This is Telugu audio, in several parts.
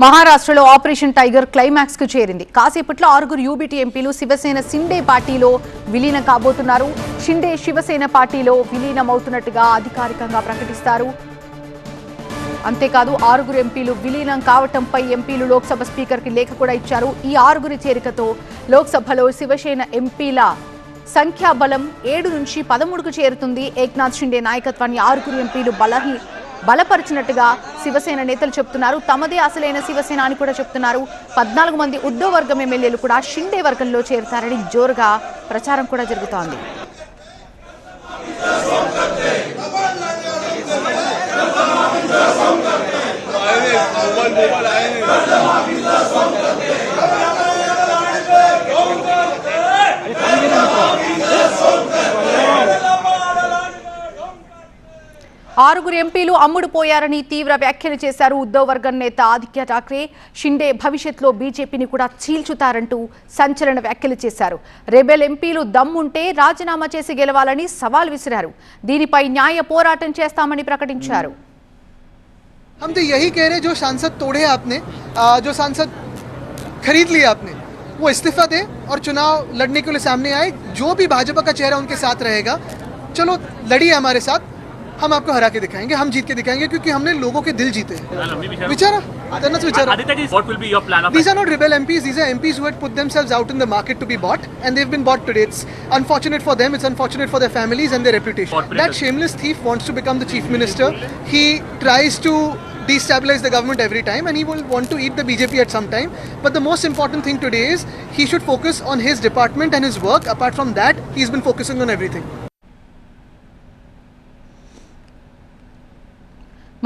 మహారాష్ట్రలో ఆపరేషన్ టైగర్ క్లైమాక్స్ కు చేరింది. కాసేపట్లో 6 యూబీటీ ఎంపీలు శివసేన సిండే పార్టీలో విలీనం కాబోతున్నారు. షిండే శివసేన పార్టీలో విలీనమవుతున్నట్టుగా అధికారికంగా ప్రకటిస్తారు. అంతేకాదు 6 ఎంపీలు విలీనం కావటంపై ఎంపీలు లోక్సభ స్పీకర్ కి లేఖ కూడా ఇచ్చారు. ఈ 6 చేరికతో లోక్సభలో శివసేన ఎంపీల సంఖ్యాబలం 7 నుంచి 13కు చేరుతుంది. ఏక్నాథ్ షిండే నాయకత్వాన్ని 6 ఎంపీలు బలపరిచినట్టుగా శివసేన నేతలు చెప్తున్నారు. తమదే అసలైన శివసేన అని కూడా చెప్తున్నారు. 14 మంది ఉద్ధవ్ వర్గం ఎమ్మెల్యేలు కూడా షిండే వర్గంలో చేరుతారని జోరుగా ప్రచారం కూడా జరుగుతోంది. ఆరుగురు ఎంపీలు అమ్ముడుపోయారని తీవ్ర వ్యాఖ్యలు చేశారు ఉద్ధవ్ వర్గం నేత ఆదిత్య ఠాక్రే. షిండే భవిష్యత్తులో బీజేపీని కూడా చీల్చుతారంటూ సంచలన వ్యాఖ్యలు చేశారు. రెబెల్ ఎంపీలు దమ్ముంటే రాజీనామా చేసి గెలవాలని సవాల్ విసిరారు. దీనిపై న్యాయ పోరాటం చేస్తామని ప్రకటించారు. हम तो यही कह रहे हैं, जो सांसद तोड़े आपने, जो सांसद खरीद लिए आपने, वो इस्तीफा दे और चुनाव लड़ने के लिए सामने आए. जो भी भाजपा का चेहरा उनके साथ रहेगा, चलो लड़िए हमारे साथ, हम आपको हरा के दिखाएंगे, हम जीत के दिखाएंगे, क्योंकि हमने लोगों के दिल जीते हैं. विचारा These are not rebel MPs, these are MPs who had put themselves out in the market to be bought, and they've been bought today. It's unfortunate for them, it's unfortunate for their families and their reputation. That shameless thief wants to become the chief minister. He tries to destabilize the government every time, and he will want to eat the BJP at some time. But the most important thing today is he should focus on his department and his work. Apart from that, he's been focusing on everything.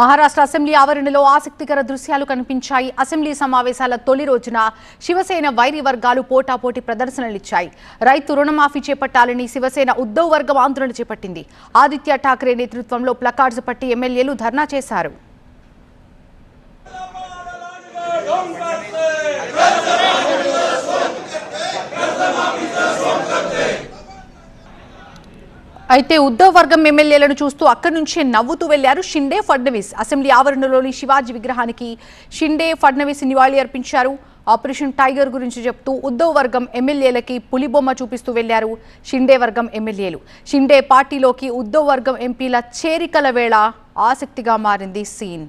Maharashtra assembly ఆవరణలో ఆసక్తికర దృశ్యాలు కనిపించాయి. అసెంబ్లీ సమావేశాల తొలి రోజున శివసేన వైరి వర్గాలు పోటాపోటీ ప్రదర్శనలిచ్చాయి. రైతు రుణమాఫీ చేపట్టాలని శివసేన ఉద్ధవ్ వర్గం ఆందోళన చేపట్టింది. ఆదిత్య ఠాక్రే నేతృత్వంలో ప్లకార్డ్స్ పట్టి ఎమ్మెల్యేలు ధర్నా చేశారు. అయితే ఉద్ధవ్ వర్గం ఎమ్మెల్యేలను చూస్తూ అక్కడి నుంచే నవ్వుతూ వెళ్లారు షిండే, ఫడ్నవీస్. అసెంబ్లీ ఆవరణలోని శివాజీ విగ్రహానికి షిండే, ఫడ్నవీస్ నివాళి అర్పించారు. ఆపరేషన్ టైగర్ గురించి చెప్తూ ఉద్ధవ్ వర్గం ఎమ్మెల్యేలకి పులిబొమ్మ చూపిస్తూ వెళ్లారు షిండే వర్గం ఎమ్మెల్యేలు. షిండే పార్టీలోకి ఉద్ధవ్ వర్గం ఎంపీల చేరికల వేళ ఆసక్తిగా మారింది సీన్.